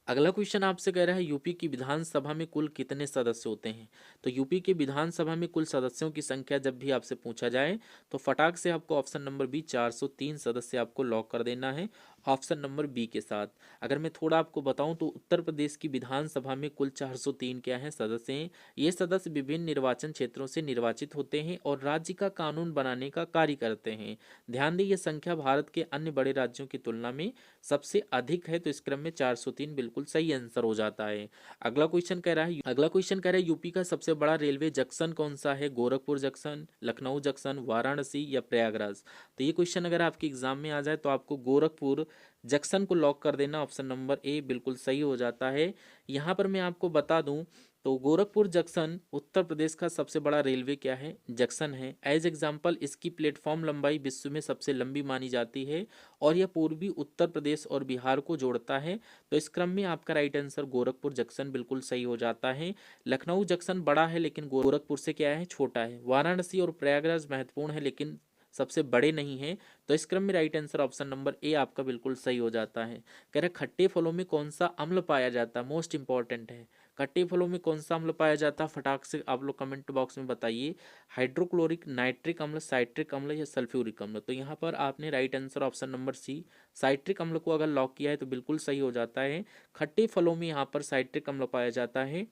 अगला क्वेश्चन आपसे कह रहा है यूपी की विधानसभा में कुल कितने सदस्य होते हैं। तो यूपी के विधानसभा में कुल सदस्यों की संख्या जब भी आपसे पूछा जाए तो फटाक से आपको ऑप्शन नंबर बी 403 सदस्य आपको लॉक कर देना है ऑप्शन नंबर बी के साथ। अगर मैं थोड़ा आपको बताऊं तो उत्तर प्रदेश की विधानसभा में कुल 403 क्या है, सदस्य हैं। ये सदस्य विभिन्न निर्वाचन क्षेत्रों से निर्वाचित होते हैं और राज्य का कानून बनाने का कार्य करते हैं। ध्यान दें, यह संख्या भारत के अन्य बड़े राज्यों की तुलना में सबसे अधिक है। तो इस क्रम में 403 बिल्कुल सही आंसर हो जाता है। अगला क्वेश्चन कह रहा है यूपी का सबसे बड़ा रेलवे जंक्शन कौन सा है, गोरखपुर जंक्शन, लखनऊ जंक्शन, वाराणसी या प्रयागराज। तो ये क्वेश्चन अगर आपके एग्जाम में आ जाए तो आपको गोरखपुर जंक्शन को लॉक कर देना, ऑप्शन नंबर ए बिल्कुल सही हो जाता है। यहाँ पर मैं आपको बता दूं तो गोरखपुर जंक्शन उत्तर प्रदेश का सबसे बड़ा रेलवे क्या है, जंक्शन है। एज एग्जाम्पल इसकी प्लेटफॉर्म लंबाई विश्व में सबसे लंबी मानी जाती है और यह पूर्वी उत्तर प्रदेश और बिहार को जोड़ता है। तो इस क्रम में आपका राइट आंसर गोरखपुर जंक्शन बिल्कुल सही हो जाता है। लखनऊ जंक्शन बड़ा है लेकिन गोरखपुर से क्या है, छोटा है। वाराणसी और प्रयागराज महत्वपूर्ण है लेकिन सबसे बड़े नहीं हैं। तो इस क्रम में राइट आंसर ऑप्शन नंबर ए आपका बिल्कुल सही हो जाता है। कह रहा है खट्टे फलों में कौन सा अम्ल पाया जाता है, मोस्ट इंपॉर्टेंट है। खट्टे फलों में कौन सा अम्ल पाया जाता है, फटाक से आप लोग कमेंट बॉक्स में बताइए। हाइड्रोक्लोरिक, नाइट्रिक अम्ल, साइट्रिक अम्ल या सल्फ्यूरिक अम्ल। तो यहाँ पर आपने right answer option number C citric अम्ल को अगर लॉक किया है तो बिल्कुल सही हो जाता है। खट्टे फलों में यहाँ पर साइट्रिक अम्ल पाया जाता है।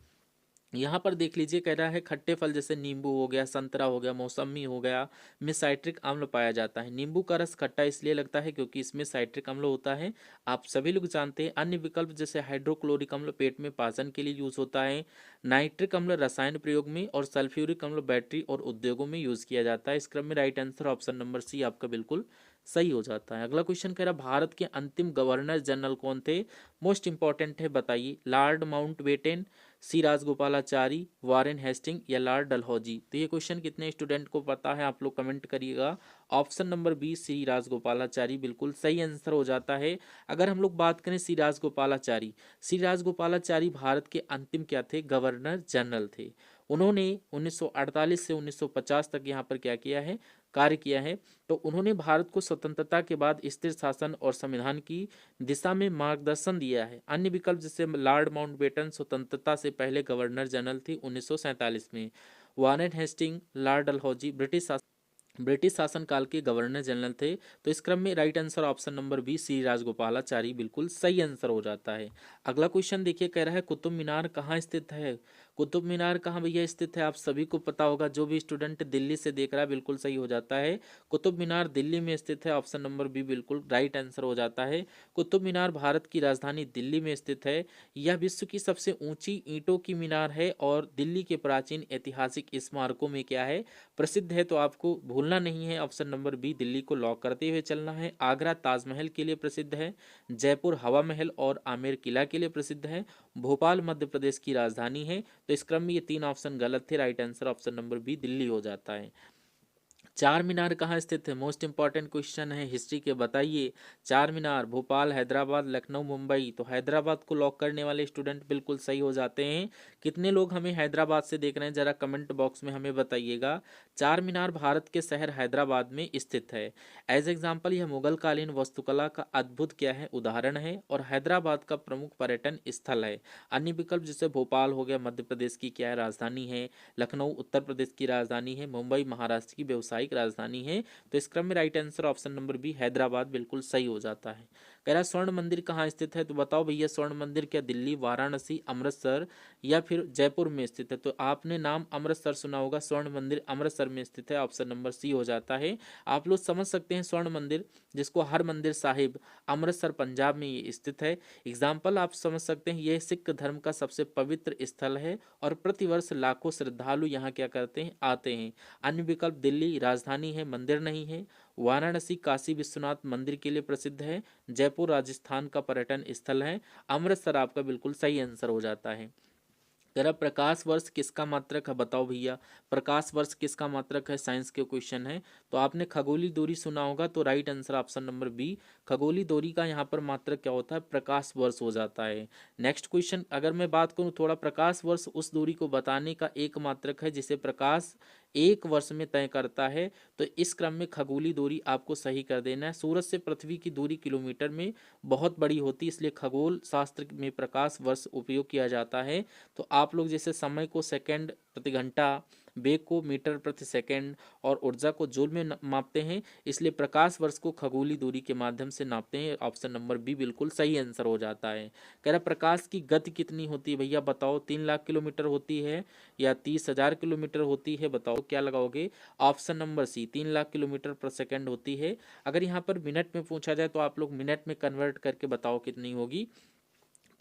यहाँ पर देख लीजिए, कह रहा है खट्टे फल जैसे नींबू हो गया, संतरा हो गया, मौसमी हो गया, में साइट्रिक अम्ल पाया जाता है। नींबू का रस खट्टा इसलिए लगता है क्योंकि इसमें साइट्रिक अम्ल होता है, आप सभी लोग जानते हैं। अन्य विकल्प जैसे हाइड्रोक्लोरिक अम्ल पेट में पाचन के लिए यूज होता है, नाइट्रिक अम्ल रसायन प्रयोग में, और सल्फ्यूरिक अम्ल बैटरी और उद्योगों में यूज किया जाता है। इस क्रम में right answer option number C आपका बिल्कुल सही हो जाता है। अगला क्वेश्चन कह रहा भारत के अंतिम गवर्नर जनरल कौन थे, मोस्ट इंपॉर्टेंट है, बताइए। लॉर्ड माउंटबेटन, सी राजगोपालाचारी, वारेन हेस्टिंग या लॉर्ड डलहौजी। तो ये क्वेश्चन कितने स्टूडेंट को पता है, आप लोग कमेंट करिएगा। Option number B C Rajagopalachari बिल्कुल सही आंसर हो जाता है। अगर हम लोग बात करें सी राजगोपालाचारी भारत के अंतिम क्या थे, गवर्नर जनरल थे। उन्होंने 1948 से 1950 तक यहाँ पर क्या किया है, कार्य किया है। तो उन्होंने भारत को स्वतंत्रता के बाद स्थिर शासन और संविधान की दिशा में मार्गदर्शन दिया है। अन्य विकल्प जैसे लॉर्ड माउंटबेटन स्वतंत्रता से पहले गवर्नर जनरल थी 1947 में, Warren Hasting, Lord Dalhousie British शासन काल के गवर्नर जनरल थे। तो इस क्रम में right answer option number B C Rajagopalachari बिल्कुल सही आंसर हो जाता है। अगला क्वेश्चन देखिए, कह रहा है कुतुब मीनार कहाँ स्थित है। कुतुब मीनार कहाँ भैया स्थित है, आप सभी को पता होगा। जो भी स्टूडेंट दिल्ली से देख रहा है बिल्कुल सही हो जाता है। कुतुब मीनार दिल्ली में स्थित है, ऑप्शन नंबर बी बिल्कुल राइट आंसर हो जाता है। कुतुब मीनार भारत की राजधानी दिल्ली में स्थित है। यह विश्व की सबसे ऊंची ईंटों की मीनार है और दिल्ली के प्राचीन ऐतिहासिक स्मारकों में क्या है, प्रसिद्ध है। तो आपको भूलना नहीं है, ऑप्शन नंबर बी दिल्ली को लॉक करते हुए चलना है। आगरा ताजमहल के लिए प्रसिद्ध है, जयपुर हवा महल और आमेर किला के लिए प्रसिद्ध है, भोपाल मध्य प्रदेश की राजधानी है। तो इस क्रम में ये तीन ऑप्शन गलत थे, right answer option number B Delhi हो जाता है। चार मीनार कहाँ स्थित है, मोस्ट इंपॉर्टेंट क्वेश्चन है हिस्ट्री के, बताइए। चार मीनार भोपाल, हैदराबाद, लखनऊ, मुंबई। तो हैदराबाद को लॉक करने वाले स्टूडेंट बिल्कुल सही हो जाते हैं। कितने लोग हमें हैदराबाद से देख रहे हैं जरा कमेंट बॉक्स में हमें बताइएगा। चार मीनार भारत के शहर हैदराबाद में स्थित है। एज एग्जाम्पल यह मुगल कालीन वास्तुकला का अद्भुत क्या है, उदाहरण है, और हैदराबाद का प्रमुख पर्यटन स्थल है। अन्य विकल्प जैसे भोपाल हो गया मध्य प्रदेश की क्या है, राजधानी है, लखनऊ उत्तर प्रदेश की राजधानी है, मुंबई महाराष्ट्र की व्यावसायिक राजधानी है। तो इस क्रम में right answer option number B Hyderabad बिल्कुल सही हो जाता है। कह रहा स्वर्ण मंदिर कहाँ स्थित है, तो बताओ भैया स्वर्ण मंदिर क्या दिल्ली, वाराणसी, अमृतसर या फिर जयपुर में स्थित है। तो आपने नाम अमृतसर सुना होगा, स्वर्ण मंदिर अमृतसर में स्थित है, ऑप्शन नंबर सी हो जाता है। आप लोग समझ सकते हैं स्वर्ण मंदिर जिसको हर मंदिर साहिब, अमृतसर पंजाब में ये स्थित है। एग्जाम्पल आप समझ सकते हैं, यह सिख धर्म का सबसे पवित्र स्थल है और प्रतिवर्ष लाखों श्रद्धालु यहाँ क्या करते हैं, आते हैं। अन्य विकल्प दिल्ली राजधानी है, मंदिर नहीं है, वाराणसी काशी विश्वनाथ मंदिर के लिए प्रसिद्ध है, जयपुर राजस्थान का पर्यटन स्थल है, अमृतसर आपका बिल्कुल सही आंसर हो जाता है। जरा प्रकाश वर्ष किसका मात्रक है, बताओ भैया। प्रकाश वर्ष किसका मात्रक है, साइंस के क्वेश्चन है। तो आपने खगोलीय दूरी सुना होगा, तो right answer option number B खगोलीय दूरी का यहाँ पर मात्रक क्या होता है, प्रकाश वर्ष हो जाता है। नेक्स्ट क्वेश्चन अगर मैं बात करूँ थोड़ा, प्रकाश वर्ष उस दूरी को बताने का एक मात्रक है जिसे प्रकाश एक वर्ष में तय करता है। तो इस क्रम में खगोलीय दूरी आपको सही कर देना है। सूरज से पृथ्वी की दूरी किलोमीटर में बहुत बड़ी होती है, इसलिए खगोल शास्त्र में प्रकाश वर्ष उपयोग किया जाता है। तो आप लोग जैसे समय को सेकंड प्रति घंटा, वेग को मीटर प्रति सेकंड और ऊर्जा को जूल में मापते हैं, इसलिए प्रकाश वर्ष को खगोलीय दूरी के माध्यम से नापते हैं। ऑप्शन नंबर बी बिल्कुल सही आंसर हो जाता है। कह रहा प्रकाश की गति कितनी होती है भैया, बताओ। 3 लाख किलोमीटर होती है या 30,000 किलोमीटर होती है, बताओ क्या लगाओगे। Option number C 3 lakh kilometre पर सेकंड होती है। अगर यहाँ पर मिनट में पूछा जाए तो आप लोग मिनट में कन्वर्ट करके बताओ कितनी होगी।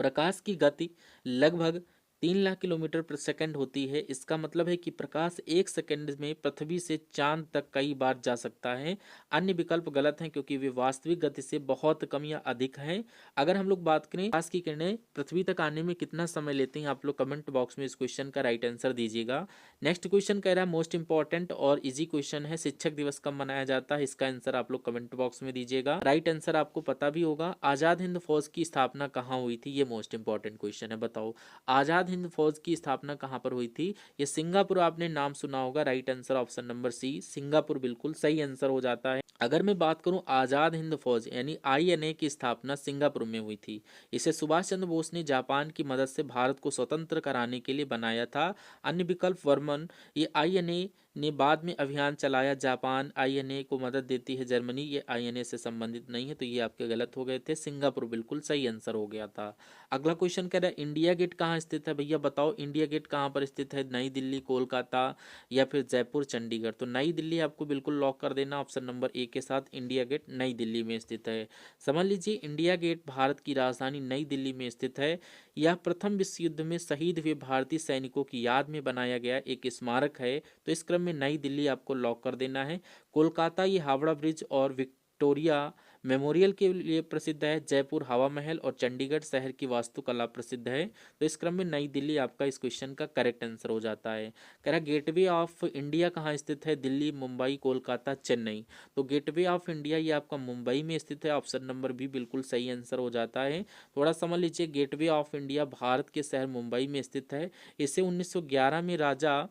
प्रकाश की गति लगभग 3 लाख किलोमीटर प्रति सेकंड होती है। इसका मतलब है कि प्रकाश एक सेकंड में पृथ्वी से चांद तक कई बार जा सकता है। अन्य विकल्प गलत हैं क्योंकि वे वास्तविक गति से बहुत कम या अधिक हैं। अगर हम लोग बात करें प्रकाश की किरणें पृथ्वी तक आने में कितना समय लेते हैं, आप लोग कमेंट बॉक्स में इस क्वेश्चन का राइट आंसर दीजिएगा। नेक्स्ट क्वेश्चन कह रहा है मोस्ट इंपॉर्टेंट और इजी क्वेश्चन है, शिक्षक दिवस कब मनाया जाता है, इसका आंसर आप लोग कमेंट बॉक्स में दीजिएगा। राइट आंसर आपको पता भी होगा, आजाद हिंद फौज की स्थापना कहाँ हुई थी, ये मोस्ट इंपॉर्टेंट क्वेश्चन है, बताओ। आजाद हिंद फौज की स्थापना कहाँ पर हुई थी? ये सिंगापुर, आपने नाम सुना होगा। Right answer option number C, Singapore बिल्कुल सही आंसर हो जाता है। अगर मैं बात करूं आज़ाद हिंद फौज यानी आईएनए की स्थापना सिंगापुर में हुई थी। इसे सुभाष चंद्र बोस ने जापान की मदद से भारत को स्वतंत्र कराने के लिए बनाया था। अन्य विकल्प वर्मन, ये आईएनए ने बाद में अभियान चलाया। जापान आईएनए को मदद देती है, जर्मनी ये आईएनए से संबंधित नहीं है, तो ये आपके गलत हो गए थे। सिंगापुर बिल्कुल सही आंसर हो गया था। अगला क्वेश्चन कह रहा है इंडिया गेट कहाँ स्थित है? भैया बताओ इंडिया गेट कहाँ पर स्थित है? नई दिल्ली, कोलकाता या फिर जयपुर, चंडीगढ़? तो नई दिल्ली आपको बिल्कुल लॉक कर देना ऑप्शन नंबर ए के साथ। इंडिया गेट नई दिल्ली में स्थित है। समझ लीजिए इंडिया गेट भारत की राजधानी नई दिल्ली में स्थित है। यह प्रथम विश्व युद्ध में शहीद हुए भारतीय सैनिकों की याद में बनाया गया एक स्मारक है। तो इस क्रम में नई दिल्ली आपको लॉक कर देना है। कोलकाता ये हावड़ा ब्रिज और विक्टोरिया मेमोरियल के लिए प्रसिद्ध है। जयपुर हवा महल और चंडीगढ़ शहर की वास्तुकला प्रसिद्ध है। तो इस क्रम में नई दिल्ली आपका इस क्वेश्चन का करेक्ट आंसर हो जाता है। कह रहा गेटवे ऑफ इंडिया कहाँ स्थित है? दिल्ली, मुंबई, कोलकाता, चेन्नई? तो गेटवे ऑफ इंडिया ये आपका मुंबई में स्थित है। ऑप्शन नंबर बी बिल्कुल सही आंसर हो जाता है। थोड़ा समझ लीजिए गेटवे ऑफ इंडिया भारत के शहर मुंबई में स्थित है। इसे 1911 में राजा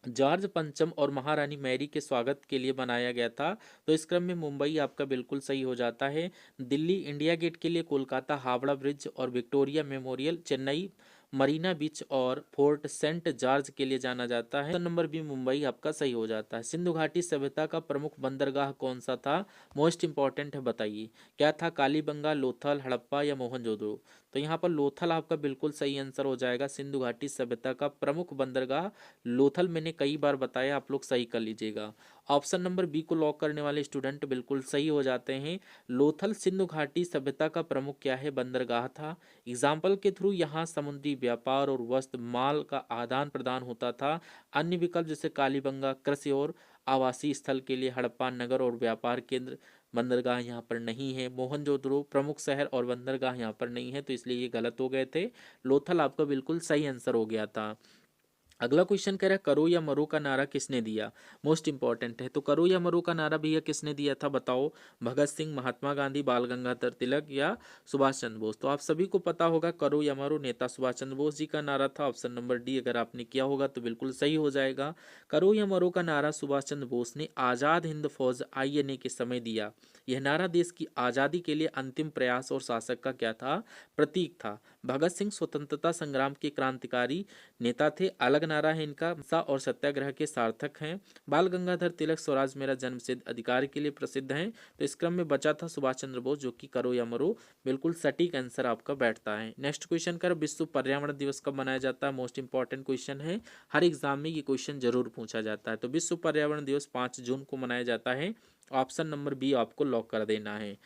जॉर्ज पंचम और महारानी मैरी के स्वागत के लिए बनाया गया था। तो इस क्रम में मुंबई आपका बिल्कुल सही हो जाता है। दिल्ली इंडिया गेट के लिए, कोलकाता हावड़ा ब्रिज और विक्टोरिया मेमोरियल, चेन्नई मरीना बीच और फोर्ट सेंट जॉर्ज के लिए जाना जाता है। नंबर बी मुंबई आपका सही हो जाता है। सिंधु घाटी सभ्यता का प्रमुख बंदरगाह कौन सा था? मोस्ट इंपॉर्टेंट है, बताइए क्या था? कालीबंगा, लोथल, हड़प्पा या मोहनजोदड़ो? तो यहाँ पर लोथल आपका बिल्कुल सही आंसर हो जाएगा। सिंधु घाटी सभ्यता का प्रमुख बंदरगाह लोथल, मैंने कई बार बताया, आप लोग सही कर लीजिएगा। ऑप्शन नंबर बी को लॉक करने वाले स्टूडेंट बिल्कुल सही हो जाते हैं। लोथल सिंधु घाटी सभ्यता का प्रमुख क्या है? बंदरगाह था। एग्जाम्पल के थ्रू यहाँ समुद्री व्यापार और वस्त्र माल का आदान प्रदान होता था। अन्य विकल्प जैसे कालीबंगा कृषि और आवासीय स्थल के लिए, हड़प्पा नगर और व्यापार केंद्र, बंदरगाह यहाँ पर नहीं है। मोहनजोदड़ो प्रमुख शहर और बंदरगाह यहाँ पर नहीं है, तो इसलिए ये गलत हो गए थे। लोथल आपका बिल्कुल सही आंसर हो गया था। अगला क्वेश्चन कह रहा है करो या मरो का नारा किसने दिया? मोस्ट इंपॉर्टेंट है। तो करो या मरो का नारा भैया किसने दिया था बताओ? भगत सिंह, महात्मा गांधी, बाल गंगाधर तिलक या सुभाष चंद्र बोस? तो आप सभी को पता होगा करो या मरो नेता सुभाष चंद्र बोस जी का नारा था। ऑप्शन नंबर डी अगर आपने किया होगा तो बिल्कुल सही हो जाएगा। करो या मरो का नारा सुभाष चंद्र बोस ने आजाद हिंद फौज आईएनए के समय दिया। यह नारा देश की आजादी के लिए अंतिम प्रयास और शासक का क्या था? प्रतीक था। भगत सिंह स्वतंत्रता संग्राम के क्रांतिकारी नेता थे। अलग नारा है इनका, हिंसा और सत्याग्रह के सार्थक हैं। बाल गंगाधर तिलक स्वराज मेरा जन्मसिद्ध अधिकार के लिए प्रसिद्ध हैं। तो इस क्रम में बचा था सुभाष चंद्र बोस, जो कि करो या मरो बिल्कुल सटीक आंसर आपका बैठता है। नेक्स्ट क्वेश्चन कर विश्व पर्यावरण दिवस कब मनाया जाता है? मोस्ट इंपॉर्टेंट क्वेश्चन है, हर एग्जाम में ये क्वेश्चन जरूर पूछा जाता है। तो विश्व पर्यावरण दिवस 5 जून को मनाया जाता है। ऑप्शन नंबर बी आपको लॉक कर देना है।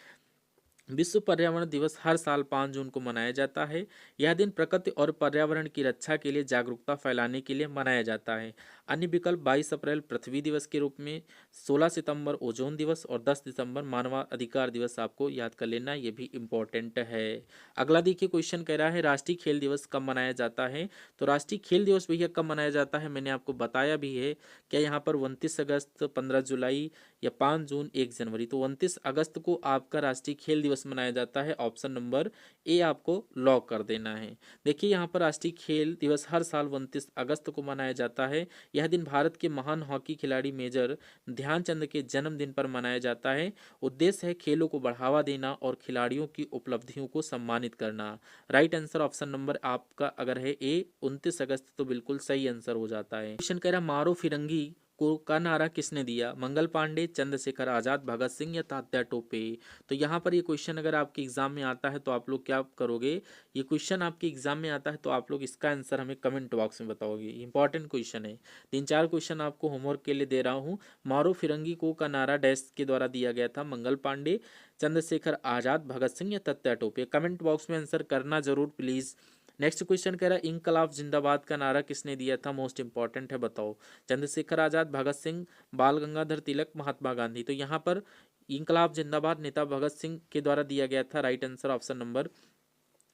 विश्व पर्यावरण दिवस हर साल 5 जून को मनाया जाता है। यह दिन प्रकृति और पर्यावरण की रक्षा के लिए जागरूकता फैलाने के लिए मनाया जाता है। अन्य विकल्प 22 अप्रैल पृथ्वी दिवस के रूप में, 16 सितंबर ओजोन दिवस और 10 दिसंबर मानवाधिकार दिवस आपको याद कर लेना, ये भी इम्पोर्टेंट है। अगला देखिए क्वेश्चन कह रहा है राष्ट्रीय खेल दिवस कब मनाया जाता है? तो राष्ट्रीय खेल दिवस भैया कब मनाया जाता है मैंने आपको बताया भी है। क्या यहाँ पर 29 अगस्त, 15 जुलाई या 5 जून, 1 जनवरी? तो 29 अगस्त को आपका राष्ट्रीय खेल दिवस मनाया जाता है। ऑप्शन नंबर ए आपको लॉक कर देना है। देखिए यहाँ पर राष्ट्रीय खेल दिवस हर साल 29 अगस्त को मनाया जाता है। यह दिन भारत के महान हॉकी खिलाड़ी मेजर ध्यानचंद के जन्मदिन पर मनाया जाता है। उद्देश्य है खेलों को बढ़ावा देना और खिलाड़ियों की उपलब्धियों को सम्मानित करना। राइट आंसर ऑप्शन नंबर आपका अगर है ए 29 अगस्त, तो बिल्कुल सही आंसर हो जाता है। क्वेश्चन कह रहा मारो फिरंगी को का नारा किसने दिया? मंगल पांडे, चंद्रशेखर आजाद, भगत सिंह या तात्या टोपे? तो यहाँ पर ये क्वेश्चन अगर आपके एग्जाम में आता है तो आप लोग क्या करोगे? ये क्वेश्चन आपके एग्जाम में आता है तो आप लोग इसका आंसर हमें कमेंट बॉक्स में बताओगे। इंपॉर्टेंट क्वेश्चन है। 3-4 क्वेश्चन आपको होमवर्क के लिए दे रहा हूँ। मारो फिरंगी को का नारा डैश के द्वारा दिया गया था? मंगल पांडे, चंद्रशेखर आजाद, भगत सिंह या तात्या टोपे? कमेंट बॉक्स में आंसर करना जरूर प्लीज। नेक्स्ट क्वेश्चन कह रहा है इंकलाब जिंदाबाद का नारा किसने दिया था? मोस्ट इंपॉर्टेंट है, बताओ। चंद्रशेखर आजाद, भगत सिंह, बाल गंगाधर तिलक, महात्मा गांधी? तो यहाँ पर इंकलाब जिंदाबाद नेता भगत सिंह के द्वारा दिया गया था। राइट आंसर ऑप्शन नंबर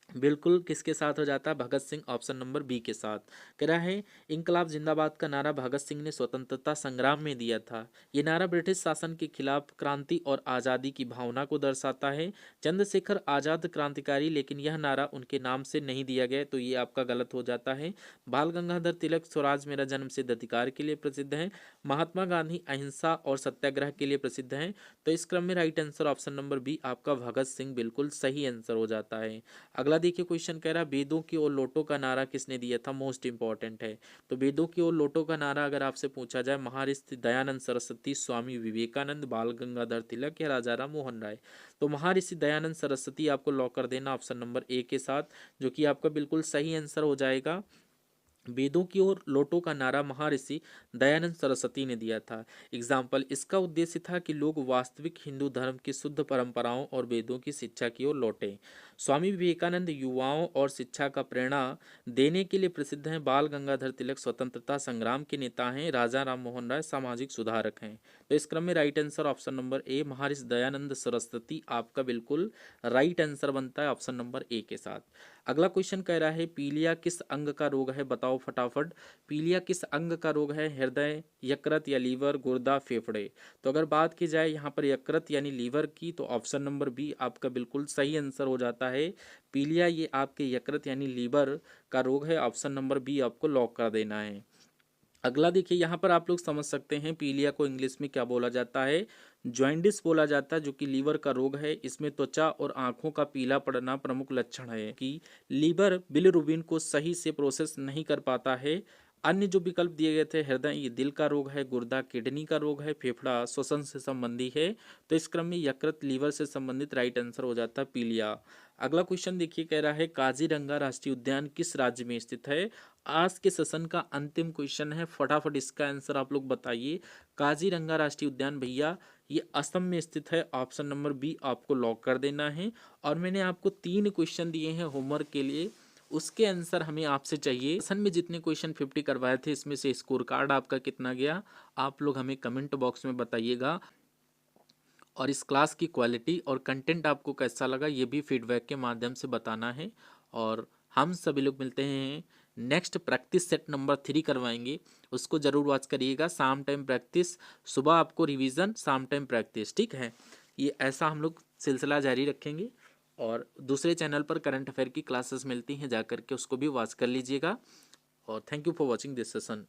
बिल्कुल किसके साथ हो जाता है, Bhagat Singh, option number B के साथ। कह रहा है इनकलाब जिंदाबाद का नारा भगत सिंह ने स्वतंत्रता संग्राम में दिया था। ये नारा ब्रिटिश शासन के खिलाफ क्रांति और आज़ादी की भावना को दर्शाता है। चंद्रशेखर आज़ाद क्रांतिकारी, लेकिन यह नारा उनके नाम से नहीं दिया गया, तो ये आपका गलत हो जाता है। बाल गंगाधर तिलक स्वराज मेरा जन्मसिद्ध अधिकार के लिए प्रसिद्ध है। महात्मा गांधी अहिंसा और सत्याग्रह के लिए प्रसिद्ध हैं। तो इस क्रम में right answer option number B आपका भगत सिंह बिल्कुल सही आंसर हो जाता है। अगला देखिए क्वेश्चन कह रहा है वेदों की ओर लौटो का नारा किसने दिया था, मोस्ट इंपॉर्टेंट है। तो वेदों की ओर लौटो का नारा अगर आपसे पूछा जाए, महर्षि दयानंद सरस्वती, स्वामी विवेकानंद, बाल गंगाधर तिलक या राजा राम मोहन राय। तो महर्षि दयानंद सरस्वती आपको लॉक कर देना ऑप्शन नंबर ए के साथ, जो कि आपका बिल्कुल सही आंसर हो जाएगा। वेदों की ओर लौटो का नारा महर्षि दयानंद सरस्वती ने दिया था। एग्जाम्पल, इसका उद्देश्य था कि लोग वास्तविक हिंदू धर्म की शुद्ध परंपराओं और वेदों की शिक्षा की ओर लौटें। स्वामी विवेकानंद युवाओं और शिक्षा का प्रेरणा देने के लिए प्रसिद्ध हैं। बाल गंगाधर तिलक स्वतंत्रता संग्राम के नेता हैं। राजा राम मोहन राय सामाजिक सुधारक हैं। तो इस क्रम में राइट आंसर ऑप्शन नंबर ए महर्षि दयानंद सरस्वती आपका बिल्कुल राइट आंसर बनता है ऑप्शन नंबर ए के साथ। अगला क्वेश्चन कह रहा है पीलिया किस अंग का रोग है, बताओ फटाफट। पीलिया किस अंग का रोग है, हृदय, यकृत या लीवर, गुर्दा, फेफड़े। तो अगर बात की जाए यहाँ पर यकृत यानी लीवर की, तो ऑप्शन नंबर बी आपका बिल्कुल सही आंसर हो जाता है। पीलिया ये आपके यकृत यानी लीवर का रोग है। ऑप्शन नंबर बी आपको लॉक कर देना है। अगला देखिए यहाँ पर आप लोग समझ सकते हैं पीलिया को इंग्लिश में क्या बोला जाता है, जॉइंडिस बोला जाता है, जो कि लीवर का रोग है। इसमें त्वचा और आंखों का पीला पड़ना प्रमुख लक्षण है कि लीवर बिलिरुबिन को सही से प्रोसेस नहीं कर पाता है। अन्य जो विकल्प दिए गए थे, हृदय ये दिल का रोग है, गुर्दा किडनी का रोग है, फेफड़ा श्वसन से संबंधी है। तो इस क्रम में यकृत लीवर से संबंधित राइट आंसर हो जाता है पीलिया। अगला क्वेश्चन देखिए कह रहा है काजीरंगा राष्ट्रीय उद्यान किस राज्य में स्थित है। आज के सेशन का अंतिम क्वेश्चन है, फटाफट इसका आंसर आप लोग बताइए। काजीरंगा राष्ट्रीय उद्यान भैया ये असम में स्थित है। ऑप्शन नंबर बी आपको लॉक कर देना है। और मैंने आपको 3 क्वेश्चन दिए हैं होमवर्क के लिए, उसके आंसर हमें आपसे चाहिए। सेशन में जितने क्वेश्चन 50 करवाए थे, इसमें से स्कोर कार्ड आपका कितना गया, आप लोग हमें कमेंट बॉक्स में बताइएगा। और इस क्लास की क्वालिटी और कंटेंट आपको कैसा लगा, ये भी फीडबैक के माध्यम से बताना है। और हम सभी लोग मिलते हैं नेक्स्ट प्रैक्टिस सेट नंबर 3 करवाएंगे, उसको ज़रूर वॉच करिएगा। शाम टाइम प्रैक्टिस, सुबह आपको रिवीजन, शाम टाइम प्रैक्टिस, ठीक है। ये ऐसा हम लोग सिलसिला जारी रखेंगे। और दूसरे चैनल पर करंट अफेयर की क्लासेस मिलती हैं, जा करके उसको भी वॉच कर लीजिएगा। और thank you for watching this session.